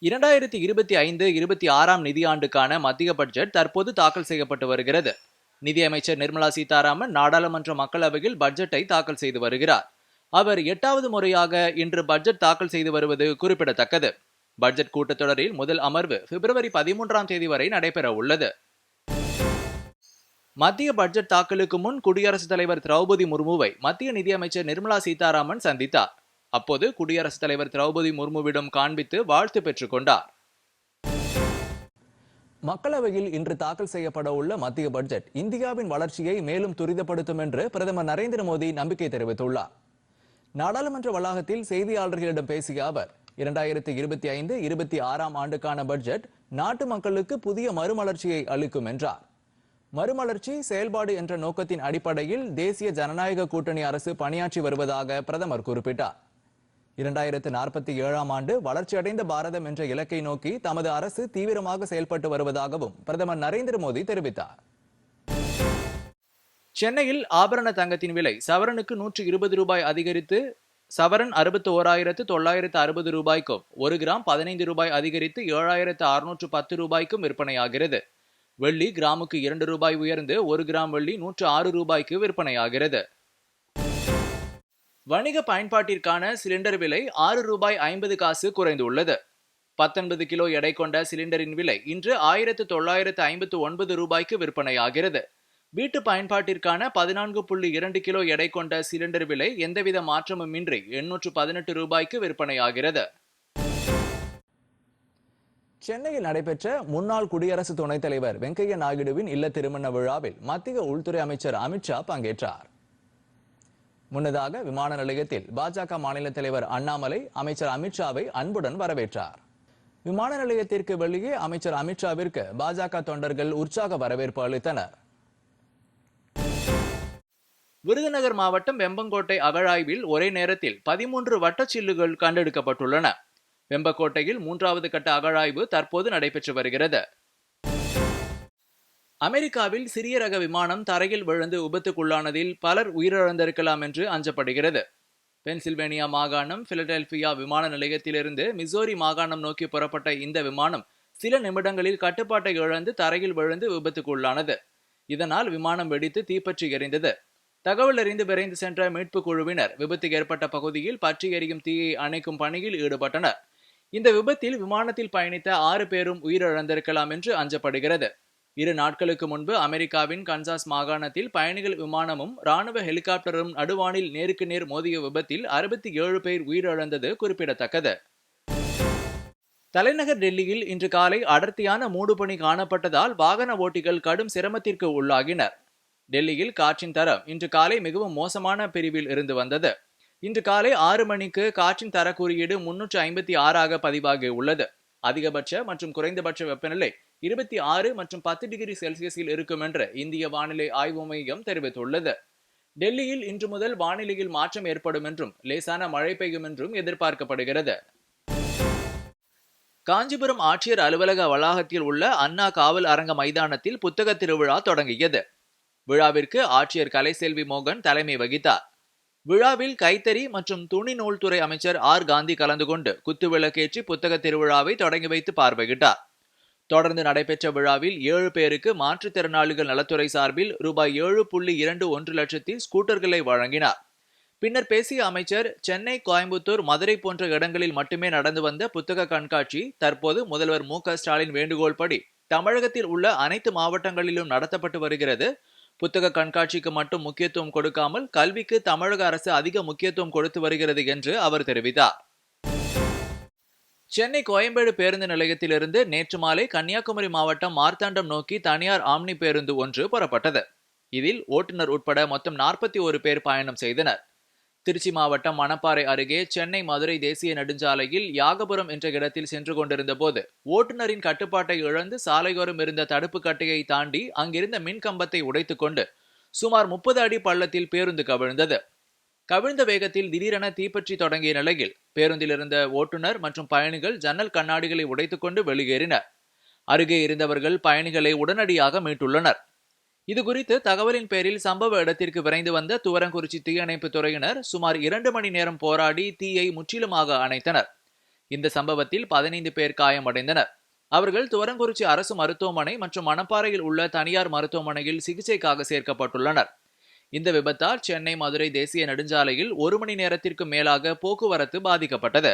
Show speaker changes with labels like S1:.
S1: 2025-26 நிதியாண்டுக்கான மத்திய பட்ஜெட் தற்போது தாக்கல் செய்யப்பட்டு வருகிறது. நிதியமைச்சர் நிர்மலா சீதாராமன் நாடாளுமன்ற மக்களவையில் பட்ஜெட்டை தாக்கல் செய்து வருகிறார். அவர் 8வது முறையாக இன்று பட்ஜெட் தாக்கல் செய்து வருவது குறிப்பிடத்தக்கது. பட்ஜெட் கூட்டத்தொடரில் முதல் அமர்வு பிப்ரவரி 13ஆம் தேதி வரை நடைபெற உள்ளது. மத்திய பட்ஜெட் தாக்கலுக்கு முன் குடியரசுத் தலைவர் திரௌபதி முர்முவை மத்திய நிதியமைச்சர் நிர்மலா சீதாராமன் சந்தித்தார். அப்போது குடியரசுத் தலைவர் திரௌபதி முர்முவிடம் காண்பித்து வாழ்த்து பெற்றுக் கொண்டார்.
S2: மக்களவையில் இன்று தாக்கல் செய்யப்பட உள்ள மத்திய பட்ஜெட் இந்தியாவின் வளர்ச்சியை மேலும் துரிதப்படுத்தும் என்று பிரதமர் நரேந்திர மோடி நம்பிக்கை தெரிவித்துள்ளார். நாடாளுமன்ற வளாகத்தில் செய்தியாளர்களிடம் பேசிய அவர் 2025-26 ஆண்டுக்கான பட்ஜெட் நாட்டு மக்களுக்கு புதிய மறுமலர்ச்சியை அளிக்கும் என்றார். மறுமலர்ச்சி செயல்பாடு என்ற நோக்கத்தின் அடிப்படையில் தேசிய ஜனநாயக கூட்டணி அரசு பணியாற்றி வருவதாக பிரதமர் குறிப்பிட்டார். 2047ஆம் ஆண்டு வளர்ச்சியடைந்த பாரதம் என்ற இலக்கை நோக்கி தமது அரசு தீவிரமாக செயல்பட்டு வருவதாகவும் பிரதமர் நரேந்திர மோடி தெரிவித்தார்.
S1: சென்னையில் ஆபரண தங்கத்தின் விலை சவரனுக்கு 120 ரூபாய் அதிகரித்து சவரன் 61,960 ரூபாய்க்கும் 1 கிராம் 15 ரூபாய் அதிகரித்து 7,610 ரூபாய்க்கும் விற்பனையாகிறது. வெள்ளி கிராமுக்கு 2 ரூபாய் உயர்ந்து 1 கிராம் வெள்ளி 106 ரூபாய்க்கு விற்பனையாகிறது. வணிக பயன்பாட்டிற்கான சிலிண்டர் விலை 6 ரூபாய் 50 காசு குறைந்துள்ளது. 19 கிலோ எடை கொண்ட சிலிண்டரின் விலை இன்று 1,959 ரூபாய்க்கு விற்பனையாகிறது. வீட்டு பயன்பாட்டிற்கான 14.2 கிலோ எடை கொண்ட சிலிண்டர் விலை எந்தவித மாற்றமும் இன்றி 818 ரூபாய்க்கு விற்பனையாகிறது.
S2: சென்னையில் நடைபெற்ற முன்னாள் குடியரசு துணைத் தலைவர் வெங்கையா நாயுடுவின் இல்ல திருமண விழாவில் மத்திய உள்துறை அமைச்சர் அமித்ஷா பங்கேற்றார். முன்னதாக விமான நிலையத்தில் பாஜக மாநில தலைவர் அண்ணாமலை அமைச்சர் அமித்ஷாவை அன்புடன் வரவேற்றார். விமான நிலையத்திற்கு வெளியே அமைச்சர் அமித்ஷாவிற்கு பாஜக தொண்டர்கள் உற்சாக வரவேற்பு அளித்தனர்.
S1: விருதுநகர் மாவட்டம் வெம்பங்கோட்டை அகழாய்வில் ஒரே நேரத்தில் 13 வட்டச்சில்லுகள் கண்டெடுக்கப்பட்டுள்ளன. வெம்பக்கோட்டையில் 3வது கட்ட அகழாய்வு தற்போது நடைபெற்று வருகிறது. அமெரிக்காவில் சிறிய ரக விமானம் தரையில் விழுந்து விபத்துக்குள்ளானதில் பலர் உயிரிழந்திருக்கலாம் என்று அஞ்சப்படுகிறது. பென்சில்வேனியா மாகாணம் பிலடெல்பியா விமான நிலையத்திலிருந்து மிசோரி மாகாணம் நோக்கி புறப்பட்ட இந்த விமானம் சில நிமிடங்களில் கட்டுப்பாட்டை இழந்து தரையில் விழுந்து விபத்துக்குள்ளானது. இதனால் விமானம் வெடித்து தீப்பற்றி எரிந்தது. தகவல் அறிந்து விரைந்து சென்ற மீட்பு குழுவினர் விபத்து ஏற்பட்ட பகுதியில் பற்றி எரியும் தீயை அணைக்கும் பணியில் ஈடுபட்டனர். இந்த விபத்தில் விமானத்தில் பயணித்த 6 பேரும் உயிரிழந்திருக்கலாம் என்று அஞ்சப்படுகிறது. 2 நாட்களுக்கு முன்பு அமெரிக்காவின் கன்சாஸ் மாகாணத்தில் பயணிகள் விமானமும் ராணுவ ஹெலிகாப்டரும் நடுவானில் நேருக்கு நேர் மோதிய விபத்தில் 67 பேர் உயிரிழந்தது குறிப்பிடத்தக்கது. தலைநகர் டெல்லியில் இன்று காலை அடர்த்தியான மூடுபனி காணப்பட்டதால் வாகன ஓட்டிகள் கடும் சிரமத்திற்கு உள்ளாகினர். டெல்லியில் காற்றின் தரம் இன்று காலை மிகவும் மோசமான பிரிவில் இருந்து வந்தது. இன்று காலை 6 மணிக்கு காற்றின் தர குறியீடு 356 பதிவாகி உள்ளது. அதிகபட்ச மற்றும் குறைந்தபட்ச வெப்பநிலை 26 மற்றும் 10 டிகிரி செல்சியஸில் இருக்கும் என்று இந்திய வானிலை ஆய்வு மையம் தெரிவித்துள்ளது. டெல்லியில் இன்று முதல் வானிலையில் மாற்றம் ஏற்படும் என்றும் லேசான மழை பெய்யும் என்றும் எதிர்பார்க்கப்படுகிறது. காஞ்சிபுரம் ஆட்சியர் அலுவலக வளாகத்தில் உள்ள அண்ணா காவல் அரங்க மைதானத்தில் புத்தக திருவிழா தொடங்கியது. விழாவிற்கு ஆட்சியர் கலைசெல்வி மோகன் தலைமை வகித்தார். விழாவில் கைத்தறி மற்றும் துணி நூல்துறை அமைச்சர் ஆர் காந்தி கலந்து கொண்டு குத்துவிளக்கேற்றி புத்தக திருவிழாவை தொடங்கி வைத்து பார்வையிட்டார். தொடர்ந்து நடைபெற்ற விழாவில் 7 பேருக்கு மாற்றுத்திறனாளிகள் நலத்துறை சார்பில் ரூபாய் 7.21 லட்சத்தில் ஸ்கூட்டர்களை வழங்கினார். பின்னர் பேசிய அமைச்சர், சென்னை, கோயம்புத்தூர், மதுரை போன்ற இடங்களில் மட்டுமே நடந்து வந்த புத்தக கண்காட்சி தற்போது முதல்வர் மு.க.ஸ்டாலின் வேண்டுகோள் படி தமிழகத்தில் உள்ள அனைத்து மாவட்டங்களிலும் நடத்தப்பட்டு வருகிறது. புத்தக கண்காட்சிக்கு மட்டும் முக்கியத்துவம் கொடுக்காமல் கல்விக்கு தமிழக அரசு அதிக முக்கியத்துவம் கொடுத்து வருகிறது என்று அவர் தெரிவித்தார். சென்னை கோயம்பேடு பேருந்து நிலையத்திலிருந்து நேற்று மாலை கன்னியாகுமரி மாவட்டம் மார்த்தாண்டம் நோக்கி தனியார் ஆம்னி பேருந்து ஒன்று புறப்பட்டது. இதில் ஓட்டுநர் உட்பட மொத்தம் 41 பேர் பயணம் செய்தனர். திருச்சி மாவட்டம் மணப்பாறை அருகே சென்னை மதுரை தேசிய நெடுஞ்சாலையில் யாகபுரம் என்ற இடத்தில் சென்று கொண்டிருந்த போது ஓட்டுநரின் கட்டுப்பாட்டை இழந்து சாலையோரம் இருந்த தடுப்பு கட்டையை தாண்டி அங்கிருந்த மின் கம்பத்தை உடைத்துக் கொண்டு சுமார் 30 அடி பள்ளத்தில் பேருந்து கவிழ்ந்தது. கவிழ்ந்த வேகத்தில் திடீரென தீப்பற்றி தொடங்கிய நிலையில் பேருந்தில் இருந்த ஓட்டுநர் மற்றும் பயணிகள் ஜன்னல் கண்ணாடிகளை உடைத்துக் கொண்டு வெளியேறினர். அருகே இருந்தவர்கள் பயணிகளை உடனடியாக மீட்டுள்ளனர். இதுகுறித்து தகவலின் பேரில் சம்பவ இடத்திற்கு விரைந்து வந்த துவரங்குறிச்சி தீயணைப்பு துறையினர் சுமார் 2 மணி நேரம் போராடி தீயை முற்றிலுமாக அணைத்தனர். இந்த சம்பவத்தில் 15 பேர் காயமடைந்தனர். அவர்கள் துவரங்குறிச்சி அரசு மருத்துவமனை மற்றும் மணப்பாறையில் உள்ள தனியார் மருத்துவமனையில் சிகிச்சைக்காக சேர்க்கப்பட்டுள்ளனர். இந்த விபத்தால் சென்னை மதுரை தேசிய நெடுஞ்சாலையில் 1 மணி நேரத்திற்கு மேலாக போக்குவரத்து பாதிக்கப்பட்டது.